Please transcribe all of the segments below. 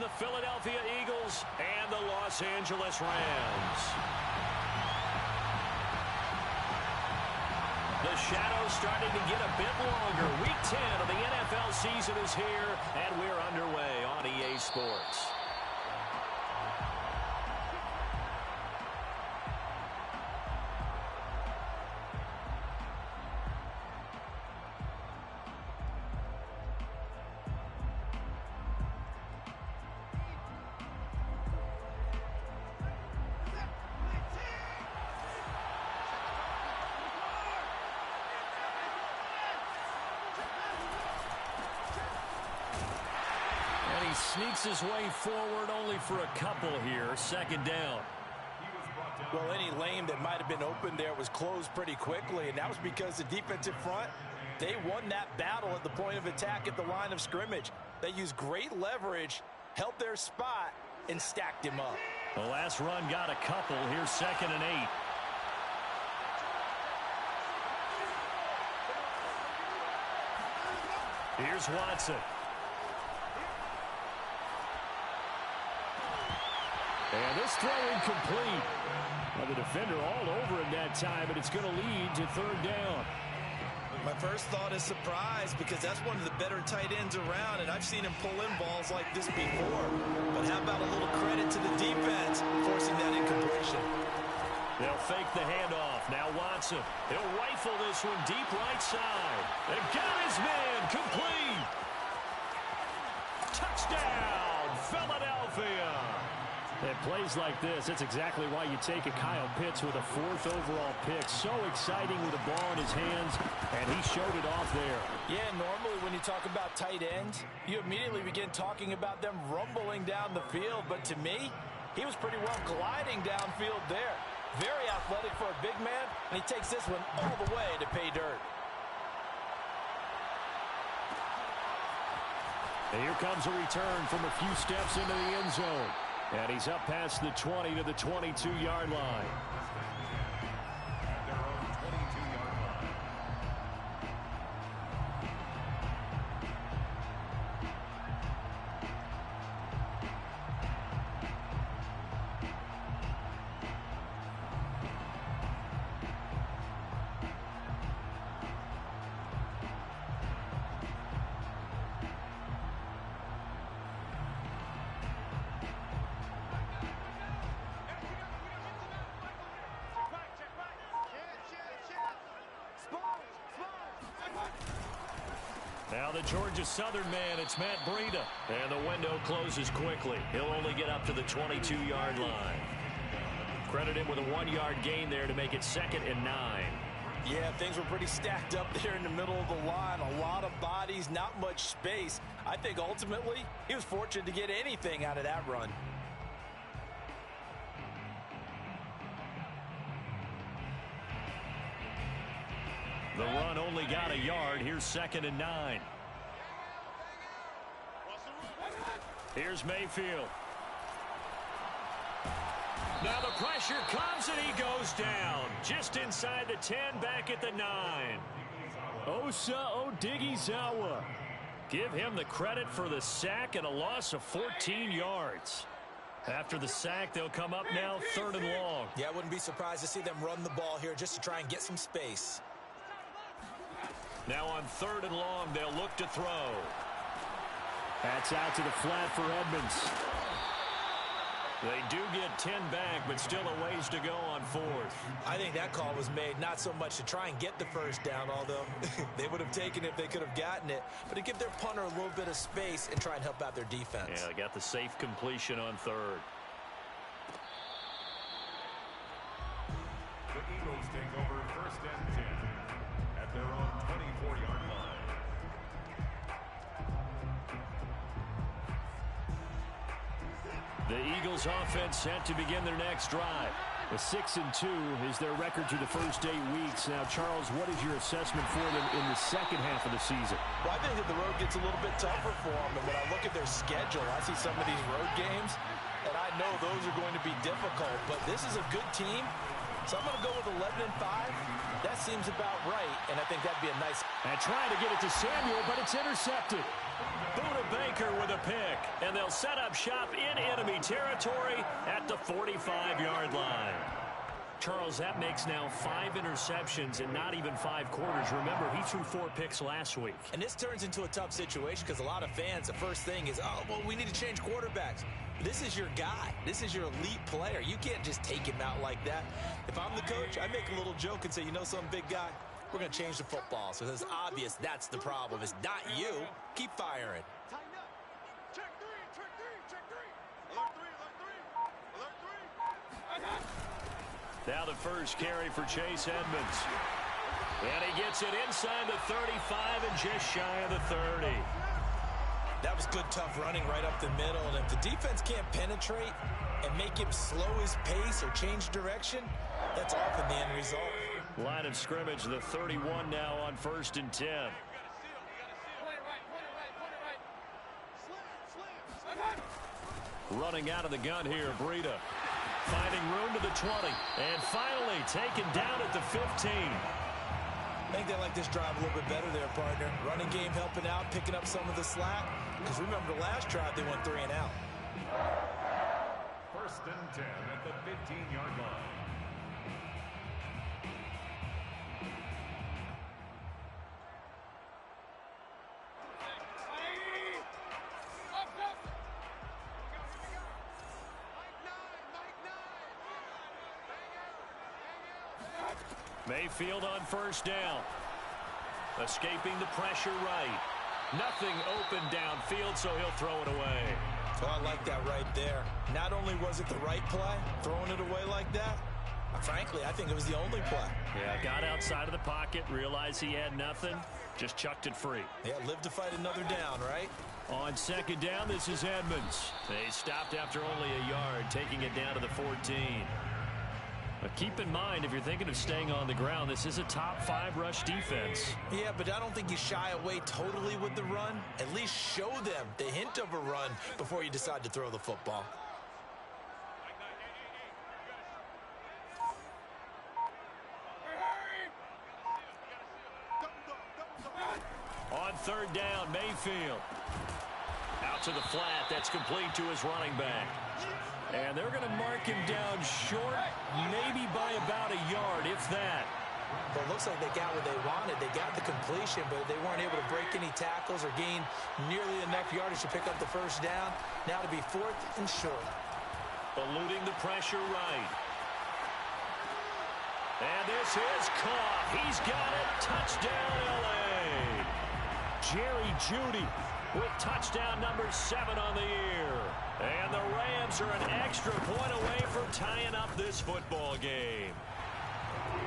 the Philadelphia Eagles and the Los Angeles Rams. The shadow's starting to get a bit longer. Week 10 of the NFL season is here, and we're underway on EA Sports. Sneaks his way forward only for a couple here. Second down. Well, any lane that might have been open there was closed pretty quickly, and that was because the defensive front, they won that battle at the point of attack at the line of scrimmage. They used great leverage, held their spot, and stacked him up. The last run got a couple. Here's 2nd and 8. Here's Watson. And this throw incomplete. Well, the defender all over him that time, and it's going to lead to 3rd down. My first thought is surprise because that's one of the better tight ends around, and I've seen him pull in balls like this before. But how about a little credit to the defense forcing that incompletion? They'll fake the handoff. Now Watson. He'll rifle this one deep right side. And got his man complete. Touchdown, Philadelphia. At plays like this, that's exactly why you take a Kyle Pitts with a 4th overall pick. So exciting with the ball in his hands, and he showed it off there. Yeah, normally when you talk about tight ends, you immediately begin talking about them rumbling down the field. But to me, he was pretty well gliding downfield there. Very athletic for a big man, and he takes this one all the way to pay dirt. And here comes a return from a few steps into the end zone. And he's up past the 20 to the 22-yard line. Now the Georgia Southern man, it's Matt Breida. And the window closes quickly. He'll only get up to the 22-yard line. Credit him with a 1-yard gain there to make it 2nd and 9. Yeah, things were pretty stacked up there in the middle of the line. A lot of bodies, not much space. I think ultimately he was fortunate to get anything out of that run. The run only got a yard. Here's 2nd and 9. Here's Mayfield. Now the pressure comes and he goes down. Just inside the 10, back at the 9. Osa Odighizuwa. Give him the credit for the sack and a loss of 14 yards. After the sack, they'll come up now 3rd and long. Yeah, I wouldn't be surprised to see them run the ball here just to try and get some space. Now on 3rd and long, they'll look to throw. That's out to the flat for Edmonds. They do get 10 back, but still a ways to go on 4th. I think that call was made not so much to try and get the first down, although they would have taken it if they could have gotten it, but to give their punter a little bit of space and try and help out their defense. Yeah, they got the safe completion on 3rd. The Eagles take over 1st and 10 at their own 24-yard line. The Eagles offense set to begin their next drive. A 6-2 is their record through the first 8 weeks. Now, Charles, what is your assessment for them in the second half of the season? Well, I think that the road gets a little bit tougher for them. And when I look at their schedule, I see some of these road games, and I know those are going to be difficult. But this is a good team, so I'm going to go with 11-5. That seems about right, and I think that'd be a nice... And trying to get it to Samuel, but it's intercepted. Buda Baker with a pick. And they'll set up shop in enemy territory at the 45-yard line. Charles, that makes now 5 interceptions in not even 5 quarters. Remember, he threw 4 picks last week. And this turns into a tough situation because a lot of fans, the first thing is, oh, well, we need to change quarterbacks. This is your guy. This is your elite player. You can't just take him out like that. If I'm the coach, I make a little joke and say, you know something, big guy? We're going to change the football. So it's obvious that's the problem. It's not you. Keep firing. Check three. Alert three. Now the first carry for Chase Edmonds. And he gets it inside the 35 and just shy of the 30. That was good, tough running right up the middle. And if the defense can't penetrate and make him slow his pace or change direction, that's often the end result. Line of scrimmage, the 31 now on 1st and 10. Running out of the gun here, Breida. Finding room to the 20. And finally taken down at the 15. I think they like this drive a little bit better there, partner. Running game helping out, picking up some of the slack. Because remember the last drive, they went 3 and out. 1st and 10 at the 15-yard line. Mayfield on 1st down. Escaping the pressure right. Nothing open downfield, so he'll throw it away. Oh, I like that right there. Not only was it the right play, throwing it away like that, frankly, I think it was the only play. Yeah, got outside of the pocket, realized he had nothing, just chucked it free. Yeah, live to fight another down, right? On 2nd down, this is Edmonds. They stopped after only a yard, taking it down to the 14. But keep in mind, if you're thinking of staying on the ground, this is a top 5 rush defense. Yeah, but I don't think you shy away totally with the run. At least show them the hint of a run before you decide to throw the football. On 3rd down, Mayfield. Out to the flat. That's complete to his running back. And they're going to mark him down short, maybe by about a yard, if that. Well, it looks like they got what they wanted. They got the completion, but they weren't able to break any tackles or gain nearly enough yardage to pick up the 1st down. Now to be 4th and short. Eluding the pressure right. And this is caught. He's got it. Touchdown, L.A. Jerry Jeudy with touchdown number 7 on the year. And the Rams are an extra point away from tying up this football game.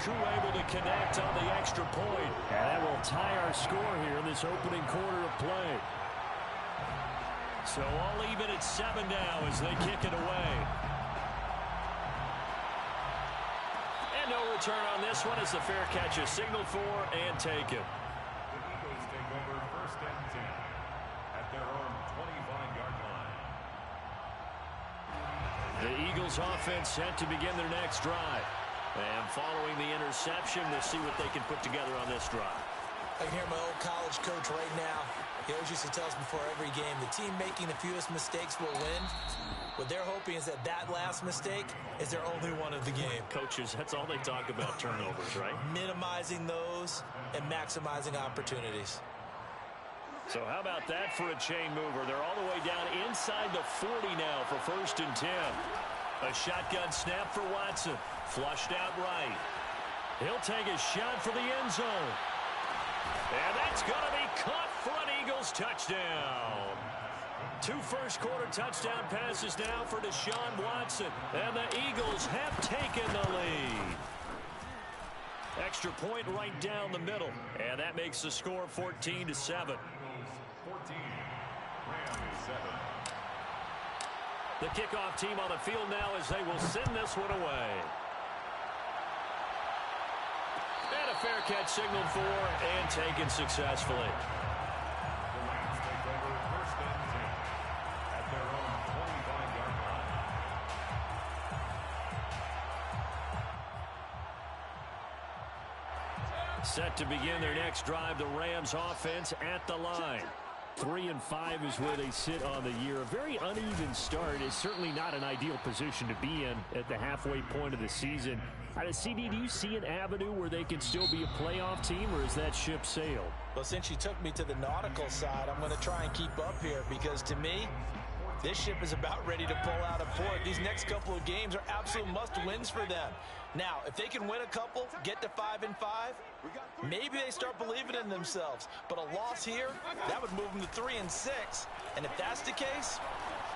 Koo able to connect on the extra point. And that will tie our score here in this opening quarter of play. So all even at 7 now as they kick it away. And no return on this one as the fair catch is signaled for and taken. The Eagles take over 1st and 10 at their own 25-yard line. The Eagles offense set to begin their next drive. And following the interception, we'll see what they can put together on this drive. I can hear my old college coach right now. He always used to tell us before every game, the team making the fewest mistakes will win. What they're hoping is that that last mistake is their only one of the game. Coaches, that's all they talk about, turnovers, right? Minimizing those and maximizing opportunities. So how about that for a chain mover? They're all the way down inside the 40 now for 1st and 10. A shotgun snap for Watson. Flushed out right. He'll take a shot for the end zone. And that's going to be caught for an Eagles touchdown. 2 first-quarter touchdown passes now for Deshaun Watson. And the Eagles have taken the lead. Extra point right down the middle. And that makes the score 14-7. 14, Rams 7. The kickoff team on the field now as they will send this one away. And a fair catch signaled for and taken successfully. The Rams take over 1st and 10 at their own 25-yard line. Set to begin their next drive, the Rams offense at the line. 3-5 is where they sit on the year. A very uneven start is certainly not an ideal position to be in at the halfway point of the season. CD, do you see an avenue where they can still be a playoff team, or is that ship sailed? Well, since you took me to the nautical side, I'm going to try and keep up here because to me, this ship is about ready to pull out of port. These next couple of games are absolute must-wins for them. Now, if they can win a couple, get to 5-5, maybe they start believing in themselves. But a loss here, that would move them to 3-6. And if that's the case,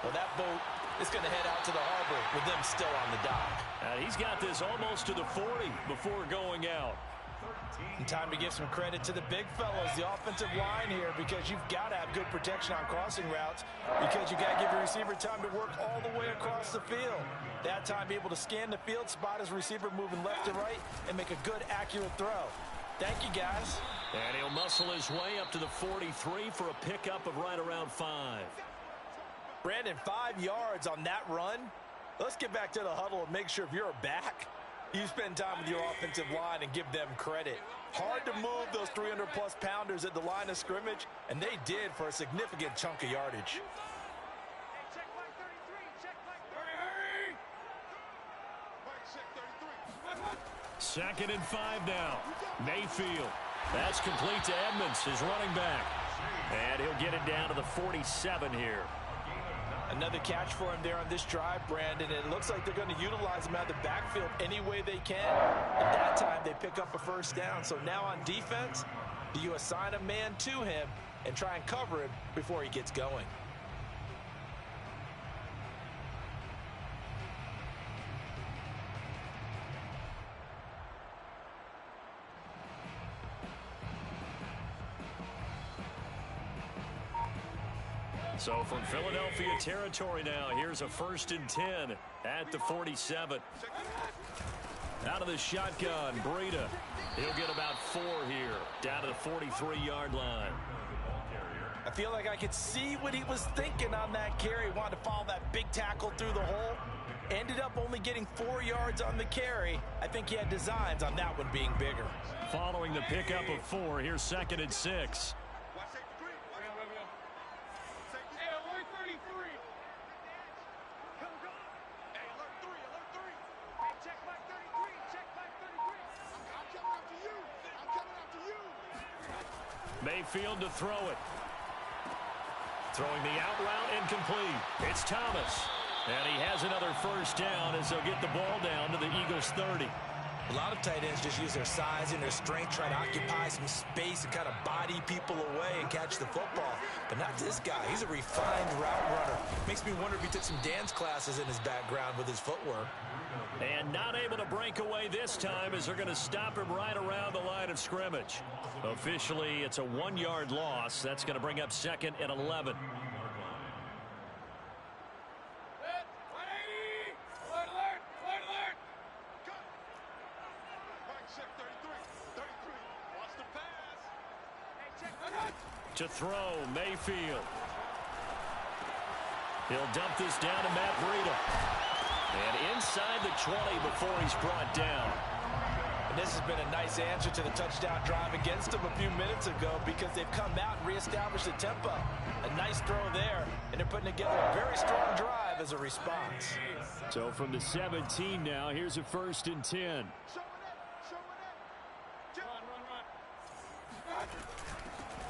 well, that boat is going to head out to the harbor with them still on the dock. He's got this almost to the 40 before going out. And time to give some credit to the big fellas, the offensive line here, because you've got to have good protection on crossing routes because you got to give your receiver time to work all the way across the field. That time be able to scan the field, spot his receiver moving left to right, and make a good, accurate throw. Thank you, guys. And he'll muscle his way up to the 43 for a pickup of right around 5. Brandon, 5 yards on that run. Let's get back to the huddle and make sure if you're back, you spend time with your offensive line and give them credit. Hard to move those 300-plus pounders at the line of scrimmage, and they did for a significant chunk of yardage. Second and 5 now. Mayfield. That's complete to Edmonds, his running back. And he'll get it down to the 47 here. Another catch for him there on this drive, Brandon. It looks like they're going to utilize him out of the backfield any way they can. At that time, they pick up a first down. So now on defense, do you assign a man to him and try and cover him before he gets going? So from Philadelphia territory now, here's a 1st and 10 at the 47. Out of the shotgun, Breida. He'll get about 4 here, down to the 43-yard line. I feel like I could see what he was thinking on that carry. Wanted to follow that big tackle through the hole. Ended up only getting 4 yards on the carry. I think he had designs on that one being bigger. Following the pickup of 4, here's 2nd and 6. Mayfield to throw it. Throwing the out route incomplete. It's Thomas. And he has another first down as they'll get the ball down to the Eagles 30. A lot of tight ends just use their size and their strength, try to occupy some space and kind of body people away and catch the football. But not this guy. He's a refined route runner. Makes me wonder if he took some dance classes in his background with his footwork. And not able to break away this time as they're going to stop him right around the line of scrimmage. Officially, it's a 1-yard loss. That's going to bring up 2nd and 11. To throw, Mayfield. He'll dump this down to Matt Breida. And inside the 20 before he's brought down. And this has been a nice answer to the touchdown drive against them a few minutes ago because they've come out and reestablished the tempo. A nice throw there, and they're putting together a very strong drive as a response. So from the 17 now, here's a 1st and 10.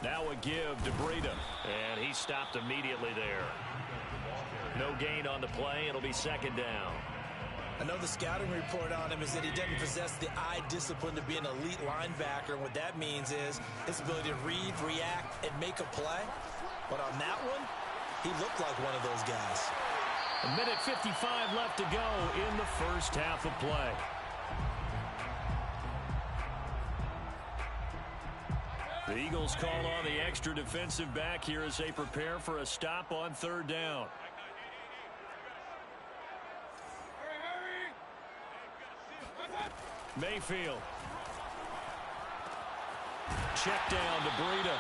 Now a give to Breida, and he stopped immediately there. No gain on the play. It'll be 2nd down. I know the scouting report on him is that he doesn't possess the eye discipline to be an elite linebacker. And what that means is his ability to read, react, and make a play. But on that one, he looked like one of those guys. A minute 55 left to go in the first half of play. The Eagles call on the extra defensive back here as they prepare for a stop on 3rd down. Mayfield. Check down to Breida.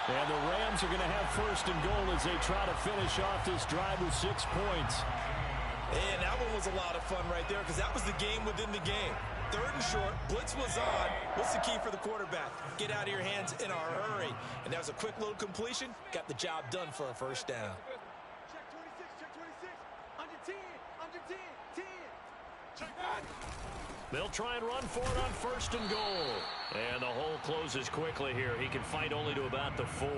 And the Rams are going to have 1st and goal as they try to finish off this drive with 6 points. And that one was a lot of fun right there because that was the game within the game. 3rd and short. Blitz was on. What's the key for the quarterback? Get out of your hands in a hurry. And that was a quick little completion. Got the job done for a first down. Check 26. Under 10. Under 10. 10. Check that. They'll try and run for it on 1st and goal. And the hole closes quickly here. He can fight only to about the 4.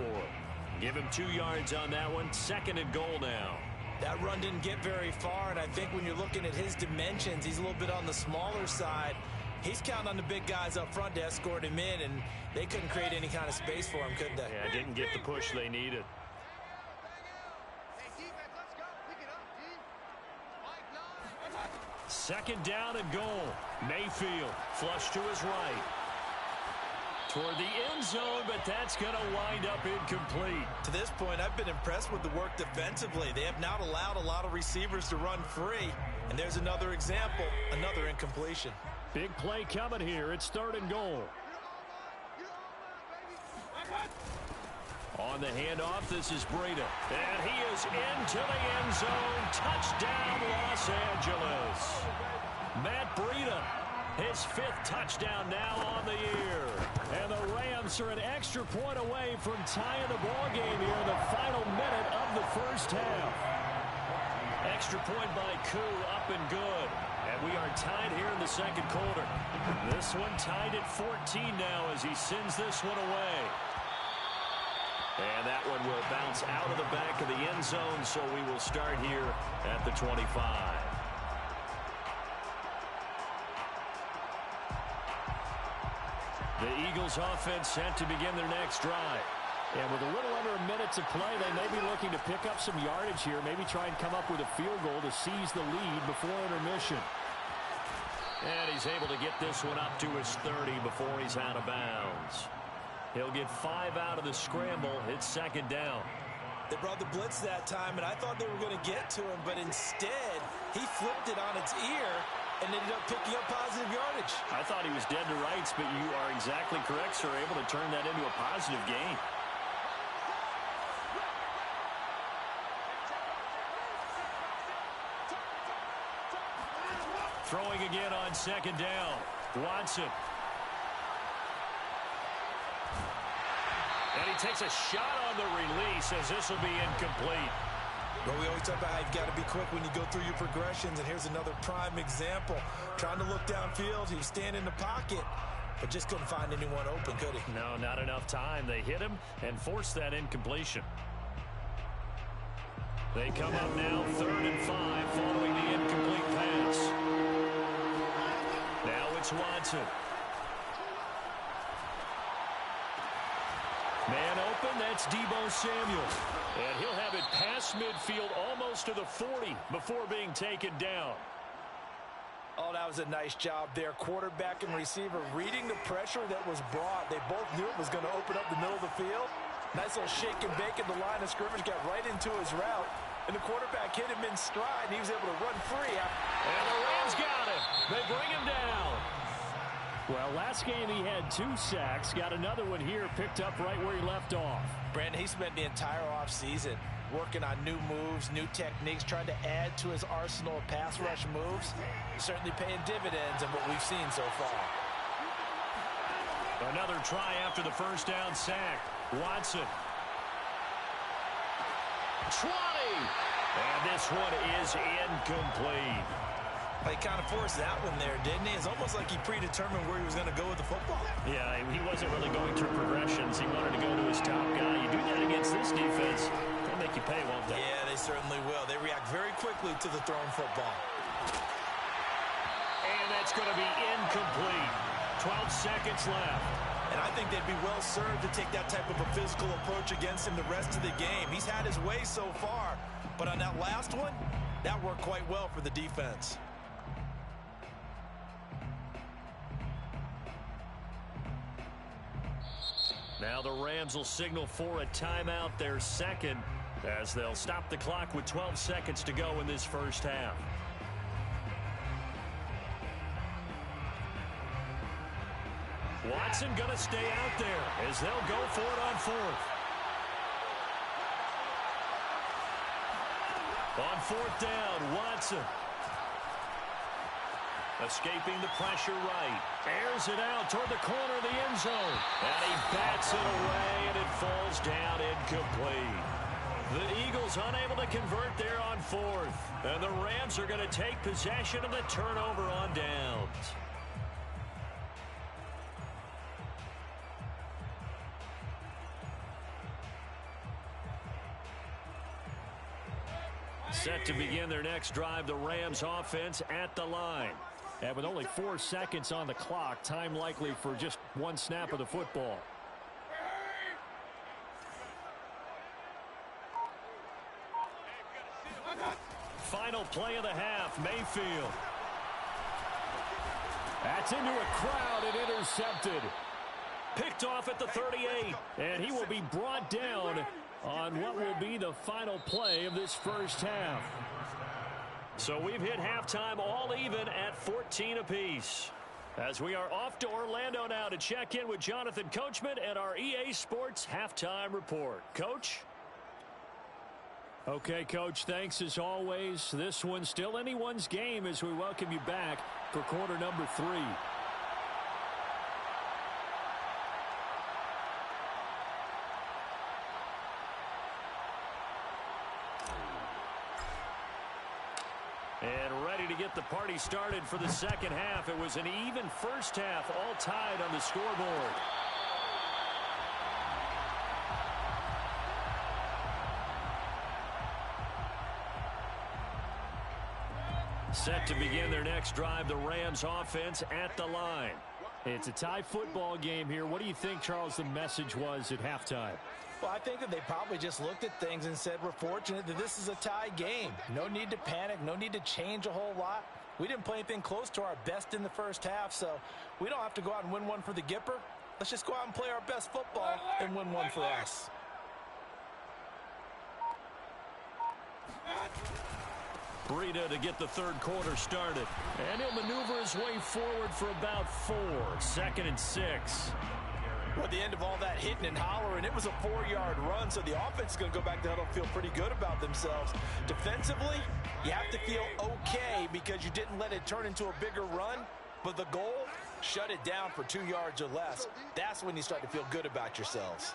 Give him 2 yards on that one. 2nd and goal now. That run didn't get very far, and I think when you're looking at his dimensions, he's a little bit on the smaller side. He's counting on the big guys up front to escort him in, and they couldn't create any kind of space for him, could they? Yeah, didn't get the push they needed. Hey, defense, let's go. Pick it up, D. Mike 9. 2nd down and goal. Mayfield flush to his right. Toward the end zone, but that's going to wind up incomplete. To this point, I've been impressed with the work defensively. They have not allowed a lot of receivers to run free. And there's another example, another incompletion. Big play coming here. It's 3rd and goal. On the handoff, this is Breida. And he is into the end zone. Touchdown, Los Angeles. Matt Breida, his 5th touchdown now on the year. And the Rams are an extra point away from tying the ball game here in the final minute of the 1st half. Extra point by Koo, up and good. And we are tied here in the 2nd quarter. This one tied at 14 now as he sends this one away. And that one will bounce out of the back of the end zone, so we will start here at the 25. The Eagles offense set to begin their next drive. And with a little under a minute to play, they may be looking to pick up some yardage here, maybe try and come up with a field goal to seize the lead before intermission. And he's able to get this one up to his 30 before he's out of bounds. He'll get 5 out of the scramble. It's 2nd down. They brought the blitz that time, and I thought they were going to get to him, but instead, he flipped it on its ear and ended up picking up positive yardage. I thought he was dead to rights, but you are exactly correct, sir. Able to turn that into a positive gain. Throwing again on 2nd down. Watson. And he takes a shot on the release as this will be incomplete. Well, we always talk about how you've got to be quick when you go through your progressions, and here's another prime example. Trying to look downfield, he was standing in the pocket, but just couldn't find anyone open, could he? No, not enough time. They hit him and forced that incompletion. They come up now, 3rd and 5, following the incomplete pass. Now it's Watson. Man open, that's Deebo Samuel. And he'll have it past midfield almost to the 40 before being taken down. Oh, that was a nice job there. Quarterback and receiver reading the pressure that was brought. They both knew it was going to open up the middle of the field. Nice little shake and bake at the line of scrimmage, got right into his route. And the quarterback hit him in stride, and he was able to run free. And the Rams got him. They bring him down. Well, last game he had 2 sacks. Got another one here, picked up right where he left off. Brandon, he spent the entire offseason working on new moves, new techniques, trying to add to his arsenal of pass rush moves. Certainly paying dividends in what we've seen so far. Another try after the 1st down sack. Watson. 20. And this one is incomplete. He kind of forced that one there, didn't he? It's almost like he predetermined where he was going to go with the football. Yeah, he wasn't really going through progressions. He wanted to go to his top guy. You do that against this defense, they'll make you pay, won't they? Yeah, they certainly will. They react very quickly to the thrown football. And that's going to be incomplete. 12 seconds left. And I think they'd be well served to take that type of a physical approach against him the rest of the game. He's had his way so far, but on that last one, that worked quite well for the defense. Now the Rams will signal for a timeout, their 2nd, as they'll stop the clock with 12 seconds to go in this 1st half. Watson going to stay out there as they'll go for it on 4th. On 4th down, Watson. Escaping the pressure right. Airs it out toward the corner of the end zone. And he bats it away, and it falls down incomplete. The Eagles unable to convert there on fourth. And the Rams are going to take possession of the turnover on downs. Set to begin their next drive, the Rams offense at the line. And with only 4 seconds on the clock, time likely for just one snap of the football. Final play of the half, Mayfield. That's into a crowd and intercepted. Picked off at the 38, and he will be brought down on what will be the final play of this first half. So we've hit halftime all even at 14 apiece. As we are off to Orlando now to check in with Jonathan Coachman and our EA Sports Halftime Report. Coach? Okay, Coach, thanks as always. This one's still anyone's game as we welcome you back for quarter number 3. And ready to get the party started for the second half. It was an even first half, all tied on the scoreboard. Set to begin their next drive, the Rams offense at the line. It's a tie football game here. What do you think, Charles, the message was at halftime? Well, I think that they probably just looked at things and said, we're fortunate that this is a tie game. No need to panic, no need to change a whole lot. We didn't play anything close to our best in the first half, so we don't have to go out and win one for the Gipper. Let's just go out and play our best football and win one for us. Breida to get the third quarter started. And he'll maneuver his way forward for about 4. 2nd and 6. Well, at the end of all that hitting and hollering, it was a 4-yard run, so the offense is going to go back to huddle, feel pretty good about themselves. Defensively, you have to feel okay because you didn't let it turn into a bigger run, but the goal, shut it down for 2 yards or less. That's when you start to feel good about yourselves.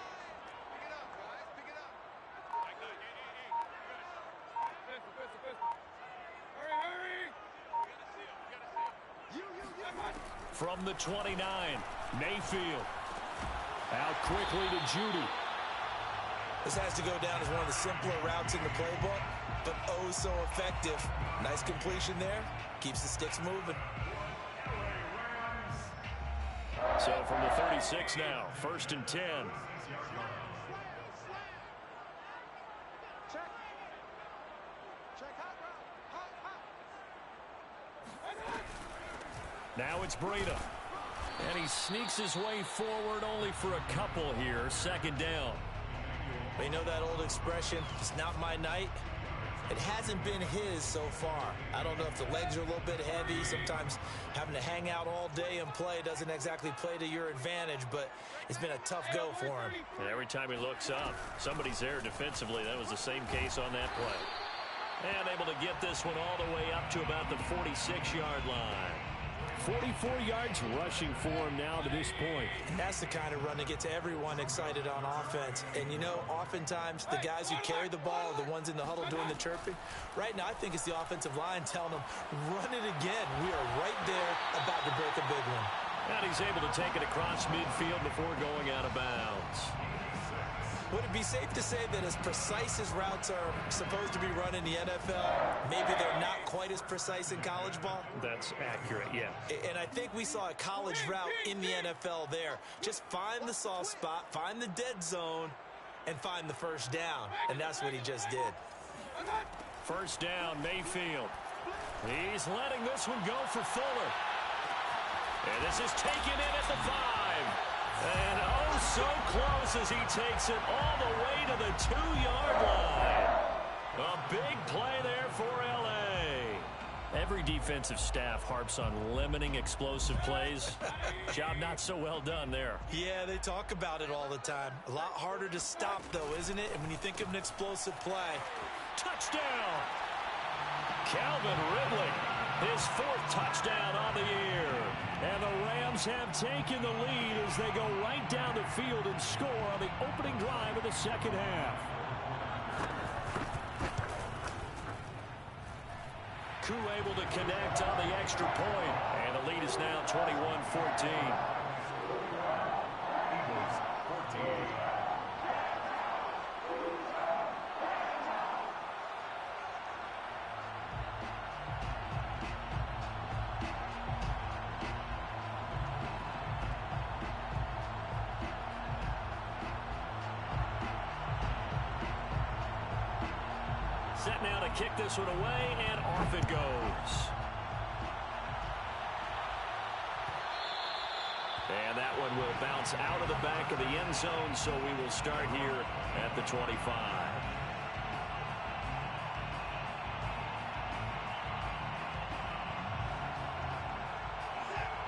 From the 29, Mayfield. Out quickly to Judy. This has to go down as one of the simpler routes in the playbook, but oh so effective. Nice completion there. Keeps the sticks moving. So from the 36 now, 1st and 10. Now it's Breida. And he sneaks his way forward only for a couple here. 2nd down. You know that old expression, it's not my night? It hasn't been his so far. I don't know if the legs are a little bit heavy. Sometimes having to hang out all day and play doesn't exactly play to your advantage, but it's been a tough go for him. And every time he looks up, somebody's there defensively. That was the same case on that play. And able to get this one all the way up to about the 46-yard line. 44 yards rushing for him now to this point. And that's the kind of run that gets everyone excited on offense. And, you know, oftentimes the guys who carry the ball are the ones in the huddle doing the chirping. Right now, I think it's the offensive line telling them, run it again. We are right there about to break a big one. And he's able to take it across midfield before going out of bounds. Would it be safe to say that as precise as routes are supposed to be run in the NFL, maybe they're not quite as precise in college ball? That's accurate, yeah. And I think we saw a college route in the NFL there. Just find the soft spot, find the dead zone, and find the first down. And that's what he just did. 1st down, Mayfield. He's letting this one go for Fuller. And this is taken in at the 5. And oh, so close as he takes it all the way to the 2-yard line. A big play there for L.A. Every defensive staff harps on limiting explosive plays. Job not so well done there. Yeah, they talk about it all the time. A lot harder to stop, though, isn't it? And when you think of an explosive play. Touchdown! Calvin Ridley. His 4th touchdown on the year. And the Rams have taken the lead as they go right down the field and score on the opening drive of the second half. Koo able to connect on the extra point. And the lead is now 21-14. Eagles 14. Set now to kick this one away, and off it goes. And that one will bounce out of the back of the end zone, so we will start here at the 25.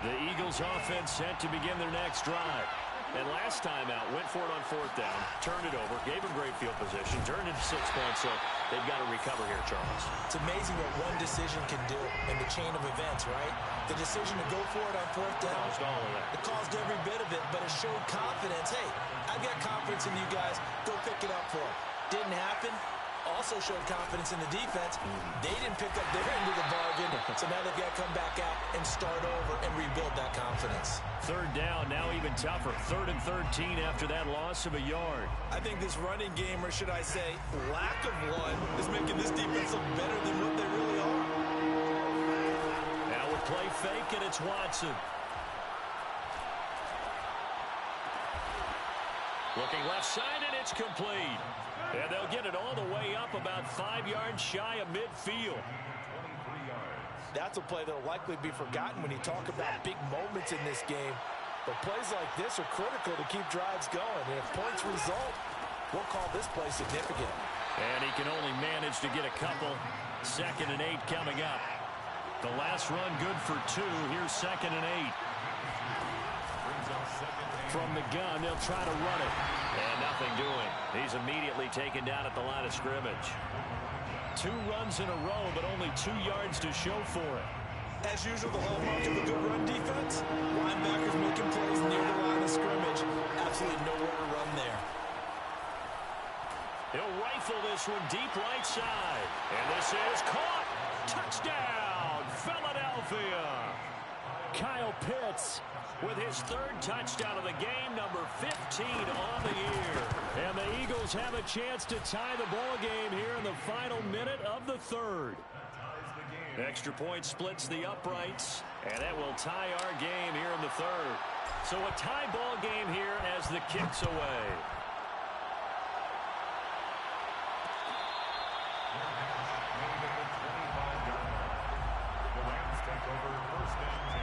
The Eagles offense set to begin their next drive. And last time out, went for it on 4th down, turned it over, gave him great field position, turned it to 6 points, so they've got to recover here, Charles. It's amazing what one decision can do in the chain of events, right? The decision to go for it on 4th down. Caused all of that. It caused every bit of it, but it showed confidence. Hey, I've got confidence in you guys. Go pick it up for it. Didn't happen. Also showed confidence in the defense. They didn't pick up their end of the bargain, so now they've got to come back out and start over and rebuild that confidence. 3rd down, now even tougher. 3rd and 13 after that loss of a yard. I think this running game, or should I say lack of one, is making this defense look better than what they really are. Now with play fake, and it's Watson. Looking left side, and it's complete. And they'll get it all the way up about 5 yards shy of midfield. 23 yards. That's a play that will likely be forgotten when you talk about big moments in this game. But plays like this are critical to keep drives going. And if points result, we'll call this play significant. And he can only manage to get a couple. 2nd and 8 coming up. The last run good for 2. Here's 2nd and 8. Brings up 2nd and From the gun, they'll try to run it. And nothing doing. He's immediately taken down at the line of scrimmage. 2 runs in a row, but only 2 yards to show for it. As usual, the hallmark of a good run defense, linebackers making plays near the line of scrimmage. Absolutely nowhere to run there. He'll rifle this one deep right side. And this is caught. Touchdown, Philadelphia. Kyle Pitts with his 3rd touchdown of the game, number 15 on the year. And the Eagles have a chance to tie the ball game here in the final minute of the 3rd. Extra point splits the uprights, and that will tie our game here in the 3rd. So a tie ball game here as the kick's away. The Rams take over 1st and 10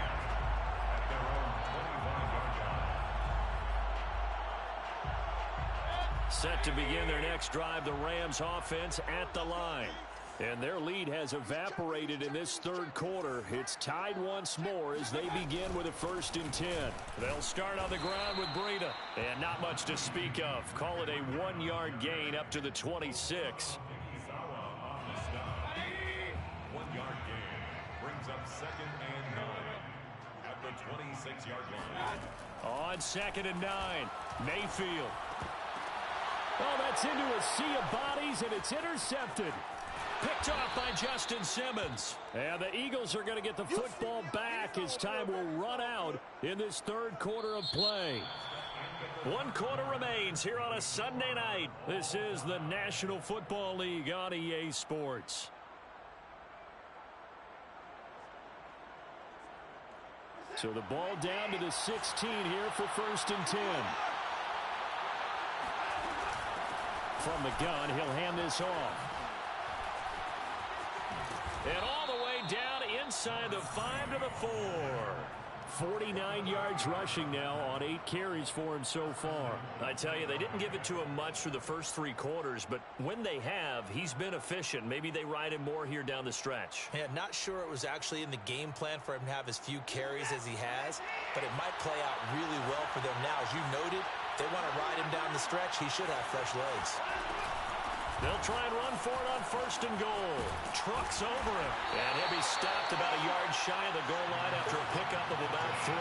at their own 25-yard line. Set to begin their next drive, the Rams offense at the line. And their lead has evaporated in this 3rd quarter. It's tied once more as they begin with a 1st and 10. They'll start on the ground with Breida. And not much to speak of. Call it a 1-yard gain up to the 26. Zawa on the stop. 1-yard gain. Brings up 2nd and 9 at the 26-yard line. On 2nd and 9, Mayfield. Oh, that's into a sea of bodies, and it's intercepted. Picked off by Justin Simmons. And the Eagles are going to get the football back as time will run out in this 3rd quarter of play. 1 quarter remains here on a Sunday night. This is the National Football League on EA Sports. So the ball down to the 16 here for 1st and 10. From the gun, he'll hand this off. And all the way down inside the 5 to the 4. 49 yards rushing now on 8 carries for him so far. I tell you, they didn't give it to him much for the first 3 quarters, but when they have, he's been efficient. Maybe they ride him more here down the stretch. Yeah, not sure it was actually in the game plan for him to have as few carries as he has, but it might play out really well for them now. As you noted, they want to ride him down the stretch. He should have fresh legs. They'll try and run for it on 1st and goal. Trucks over him. And he'll be stopped about a yard shy of the goal line after a pickup of about 3.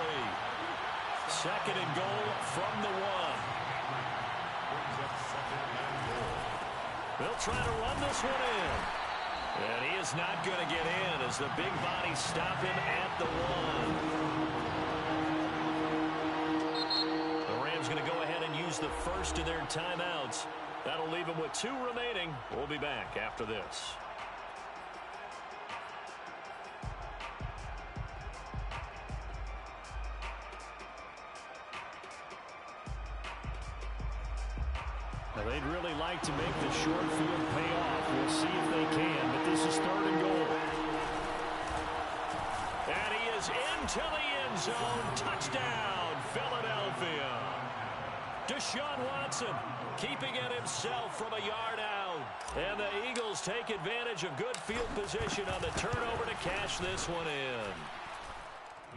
2nd and goal from the 1. They'll try to run this one in. And he is not going to get in as the big bodies stop him at the 1. The Rams going to go ahead and use the first of their timeouts. That'll leave them with 2 remaining. We'll be back after this. Now they'd really like to make the short field pay off. We'll see if they can, but this is 3rd and goal. And he is into the end zone. Touchdown, Philadelphia. Deshaun Watson keeping it himself from a yard out. And the Eagles take advantage of good field position on the turnover to cash this one in.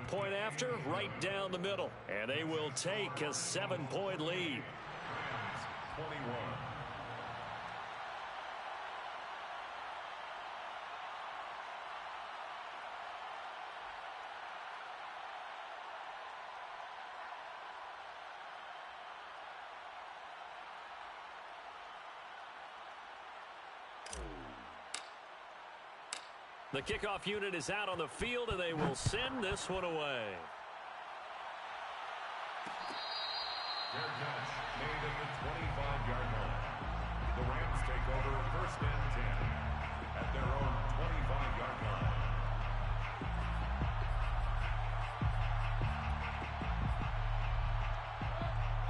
Point after, right down the middle. And they will take a 7-point lead. 21. The kickoff unit is out on the field, and they will send this one away. Their catch made at the 25-yard line. The Rams take over 1st and 10 at their own 25-yard line.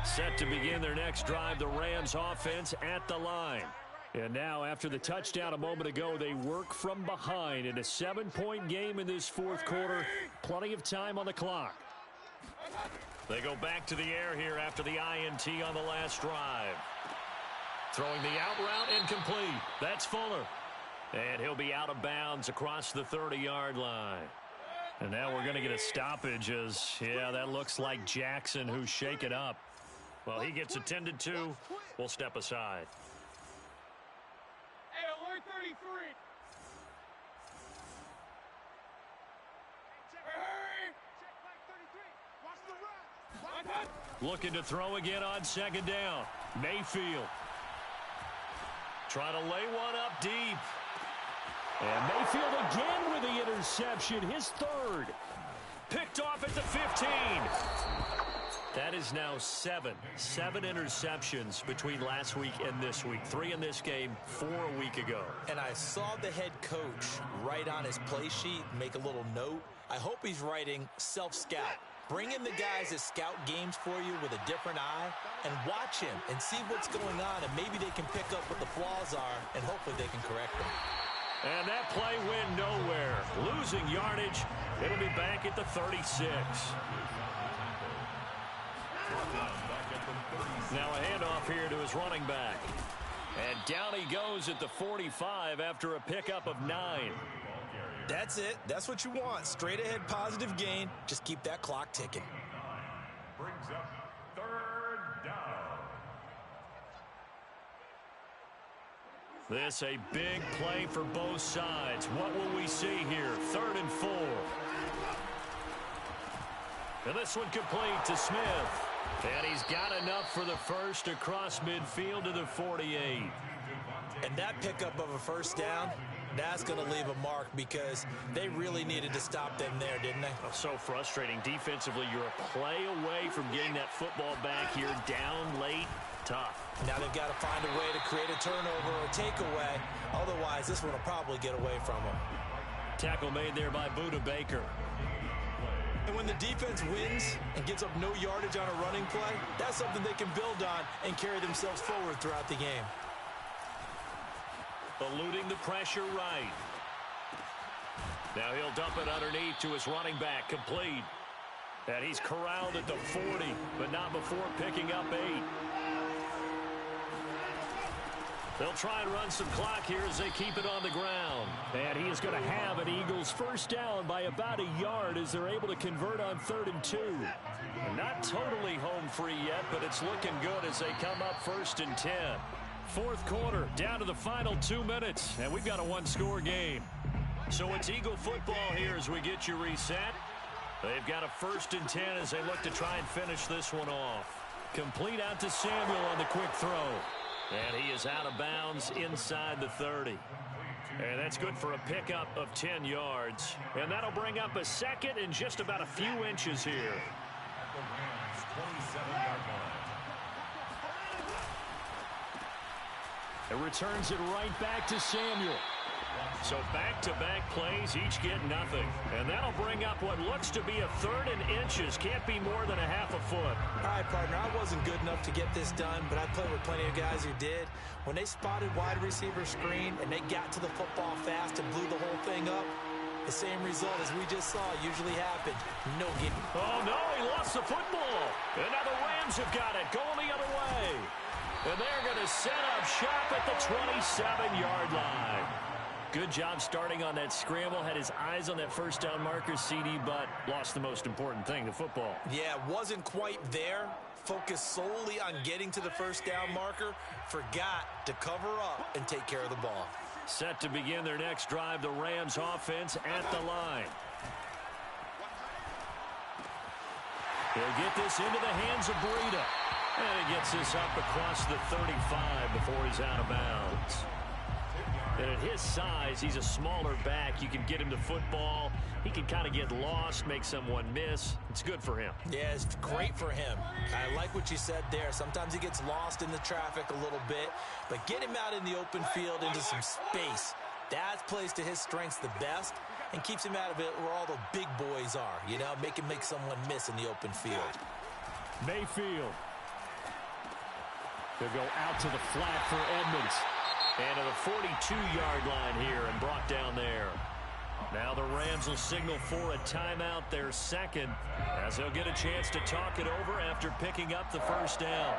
Set to begin their next drive, the Rams offense at the line. And now, after the touchdown a moment ago, they work from behind in a 7-point game in this 4th quarter. Plenty of time on the clock. They go back to the air here after the INT on the last drive. Throwing the out route incomplete. That's Fuller. And he'll be out of bounds across the 30-yard line. And now we're going to get a stoppage as, yeah, that looks like Jackson who's shaken up. Well, he gets attended to. We'll step aside. Hey, alert 33. Looking to throw again on 2nd down. Mayfield. Trying to lay one up deep. And Mayfield again with the interception. His 3rd. Picked off at the 15. That is now 7 interceptions between last week and this week. 3 in this game, 4 a week ago. And I saw the head coach write on his play sheet, make a little note. I hope he's writing self-scout. Bring in the guys that scout games for you with a different eye and watch him and see what's going on, and maybe they can pick up what the flaws are, and hopefully they can correct them. And that play went nowhere. Losing yardage. It'll be back at the 36. Now a handoff here to his running back. And down he goes at the 45 after a pickup of 9. That's it. That's what you want. Straight ahead positive gain. Just keep that clock ticking. Brings up 3rd down. This a big play for both sides. What will we see here? 3rd and 4. And this one complete to Smith. And he's got enough for the first across midfield to the 48. And that pickup of a 1st down, that's going to leave a mark because they really needed to stop them there, didn't they? Oh, so frustrating. Defensively, you're a play away from getting that football back here. Down late, tough. Now they've got to find a way to create a turnover or takeaway. Otherwise, this one will probably get away from them. Tackle made there by Budda Baker. And when the defense wins and gives up no yardage on a running play, that's something they can build on and carry themselves forward throughout the game. Eluding the pressure right. Now he'll dump it underneath to his running back, complete. And he's corralled at the 40, but not before picking up 8. They'll try and run some clock here as they keep it on the ground. And he is going to have an Eagles 1st down by about a yard as they're able to convert on 3rd and 2. Not totally home free yet, but it's looking good as they come up 1st and 10. Fourth quarter, down to the final 2 minutes, and we've got a one-score game. So it's Eagle football here as we get you reset. They've got a 1st and 10 as they look to try and finish this one off. Complete out to Samuel on the quick throw. And he is out of bounds inside the 30. And that's good for a pickup of 10 yards. And that'll bring up a second and just about a few inches here. At the Rams' 27-yard line. It returns it right back to Samuel. So back-to-back plays, each get nothing. And that'll bring up what looks to be a 3rd and inches. Can't be more than a half a foot. All right, partner, I wasn't good enough to get this done, but I played with plenty of guys who did. When they spotted wide receiver screen and they got to the football fast and blew the whole thing up, the same result as we just saw usually happened. No game. Oh, no, he lost the football. And now the Rams have got it, going the other way. And they're going to set up shop at the 27-yard line. Good job starting on that scramble. Had his eyes on that first down marker, CD, but lost the most important thing, the football. Yeah, wasn't quite there. Focused solely on getting to the first down marker. Forgot to cover up and take care of the ball. Set to begin their next drive, the Rams offense at the line. They'll get this into the hands of Breida. And he gets this up across the 35 before he's out of bounds. And at his size, he's a smaller back. You can get him to football. He can kind of get lost, make someone miss. It's good for him. Yeah, it's great for him. I like what you said there. Sometimes he gets lost in the traffic a little bit. But get him out in the open field into some space. That plays to his strengths the best and keeps him out of it where all the big boys are. You know, make him make someone miss in the open field. Mayfield. They'll go out to the flat for Edmonds. And to the 42-yard line here and brought down there. Now the Rams will signal for a timeout, their second, as they'll get a chance to talk it over after picking up the first down.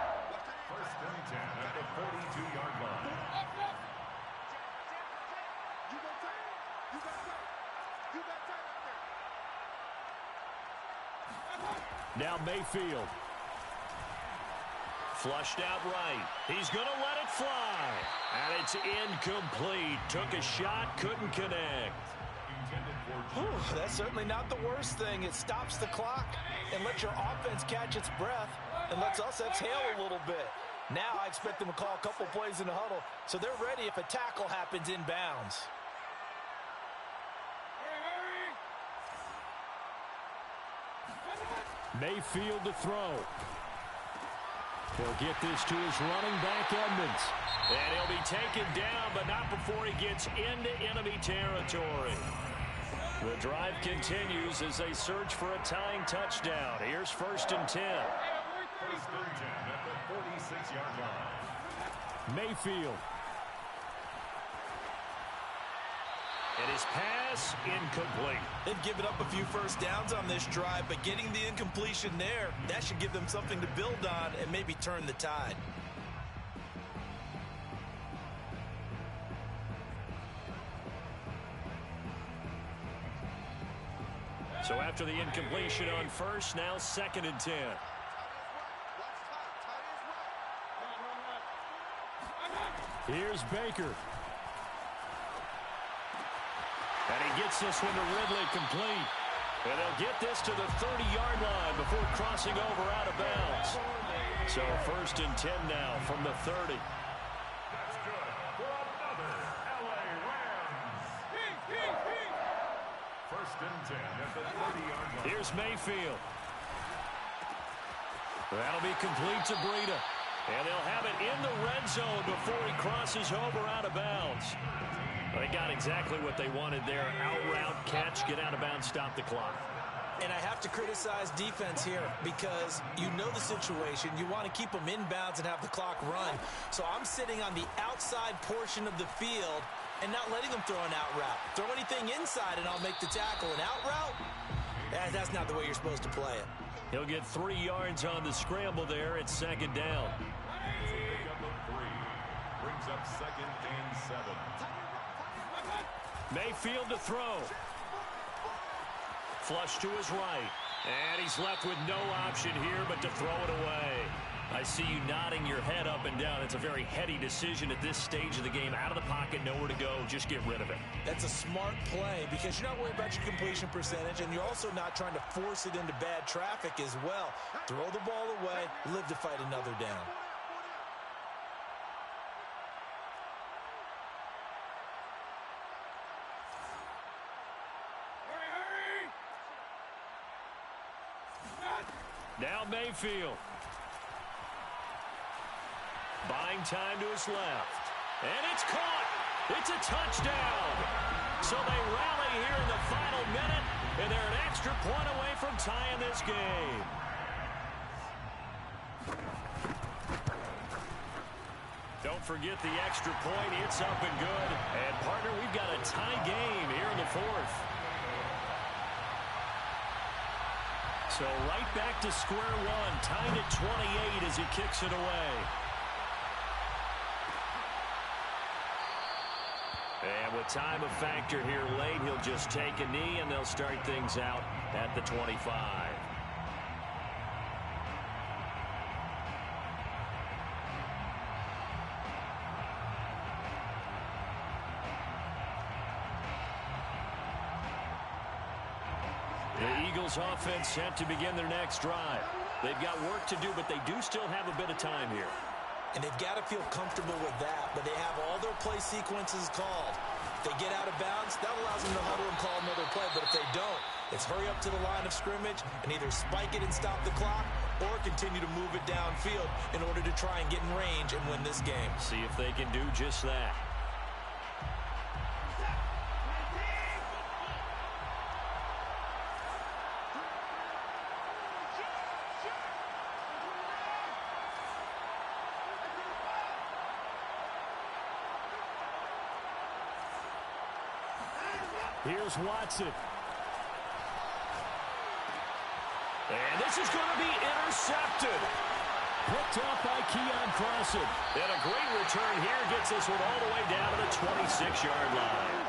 1st and 10 at the 42-yard line. Now Mayfield. Flushed out right. He's going to let it fly. And it's incomplete. Took a shot, couldn't connect. Whew, that's certainly not the worst thing. It stops the clock and lets your offense catch its breath and lets us exhale a little bit. Now I expect them to call a couple plays in the huddle so they're ready if a tackle happens inbounds. Mayfield to throw. He'll get this to his running back, Edmonds. And he'll be taken down, but not before he gets into enemy territory. The drive continues as they search for a tying touchdown. Here's 1st and 10. 1st and 10 at the 46-yard line. Mayfield. And his pass incomplete. They've given up a few first downs on this drive, but getting the incompletion there, that should give them something to build on and maybe turn the tide. So after the incompletion on first, now 2nd and 10. Here's Baker. And he gets this one to Ridley complete. And they'll get this to the 30-yard line before crossing over out of bounds. So 1st and 10 now from the 30. That's good for another LA Rams. 1st and 10 at the 30-yard line. Here's Mayfield. That'll be complete to Breida. And they'll have it in the red zone before he crosses over out of bounds. They got exactly what they wanted there. Out route, catch, get out of bounds, stop the clock. And I have to criticize defense here because you know the situation. You want to keep them inbounds and have the clock run. So I'm sitting on the outside portion of the field and not letting them throw an out route. Throw anything inside and I'll make the tackle. An out route? That's not the way you're supposed to play it. He'll get 3 yards on the scramble there. It's 2nd down. Pickup of 3. Brings up 2nd and 7. Mayfield to throw. Flush to his right. And he's left with no option here but to throw it away. I see you nodding your head up and down. It's a very heady decision at this stage of the game. Out of the pocket, nowhere to go. Just get rid of it. That's a smart play because you're not worried about your completion percentage, and you're also not trying to force it into bad traffic as well. Throw the ball away, live to fight another down. Now Mayfield. Buying time to his left. And it's caught. It's a touchdown. So they rally here in the final minute, and they're an extra point away from tying this game. Don't forget the extra point. It's up and good. And, partner, we've got a tie game here in the fourth. So right back to square one. Tied at 28 as he kicks it away. And with time a factor here late, he'll just take a knee, and they'll start things out at the 25. The Eagles offense set to begin their next drive. They've got work to do, but they do still have a bit of time here. And they've got to feel comfortable with that, but they have all their play sequences called. If they get out of bounds, that allows them to huddle and call another play, but if they don't, it's hurry up to the line of scrimmage and either spike it and stop the clock or continue to move it downfield in order to try and get in range and win this game. See if they can do just that. Here's Watson. And this is going to be intercepted. Picked up by Keon Crossen. And a great return here gets this one all the way down to the 26-yard line.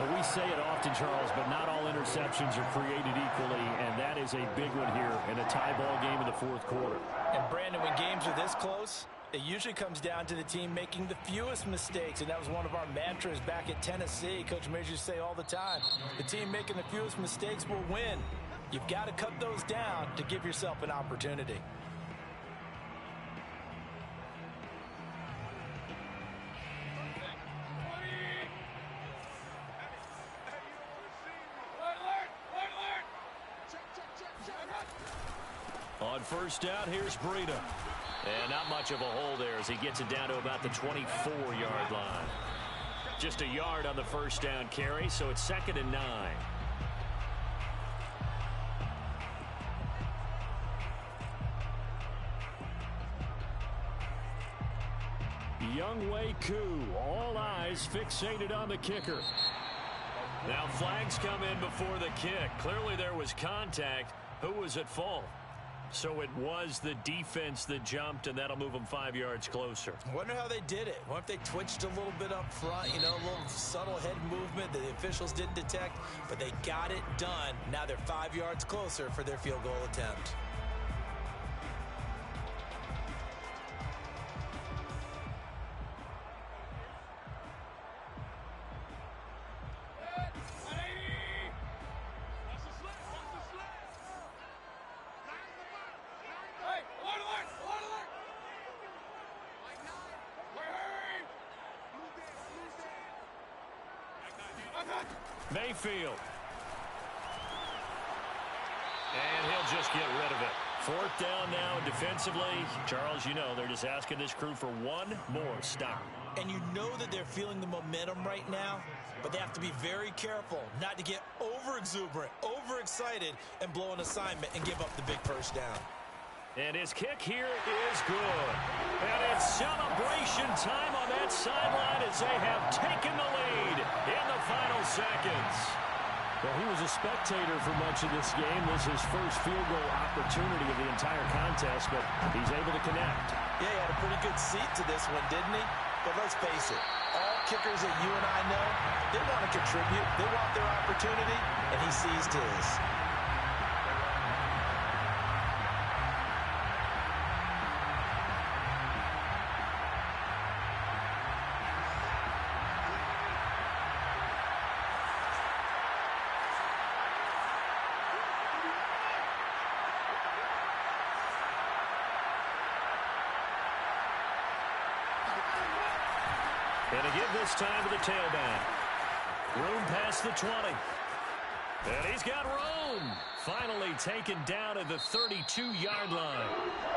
Well, we say it often, Charles, but not all interceptions are created equally, and that is a big one here in a tie ball game in the fourth quarter. And, Brandon, when games are this close, it usually comes down to the team making the fewest mistakes, and that was one of our mantras back at Tennessee. Coach Mears used to say all the time, the team making the fewest mistakes will win. You've got to cut those down to give yourself an opportunity. On first down, here's Breida. And not much of a hole there as he gets it down to about the 24-yard line. Just a yard on the first down carry, so it's 2nd and 9. Younghoe Koo, all eyes fixated on the kicker. Now flags come in before the kick. Clearly there was contact. Who was at fault? So it was the defense that jumped, and that'll move them 5 yards closer. I wonder how they did it. What if they twitched a little bit up front, a little subtle head movement that the officials didn't detect, but they got it done. Now they're 5 yards closer for their field goal attempt. Mayfield. And he'll just get rid of it. Fourth down now defensively. Charles, they're just asking this crew for one more stop. And you know that they're feeling the momentum right now, but they have to be very careful not to get over-exuberant, over-excited, and blow an assignment and give up the big first down. And his kick here is good. And it's celebration time on that sideline as they have taken the lead in the final seconds. Well, he was a spectator for much of this game. This is his first field goal opportunity of the entire contest, but he's able to connect. Yeah, he had a pretty good seat to this one, didn't he? But let's face it, all kickers that you and I know, they want to contribute. They want their opportunity, and he seized his. And to give this time to the tailback. Room past the 20. And he's got room. Finally taken down at the 32-yard line.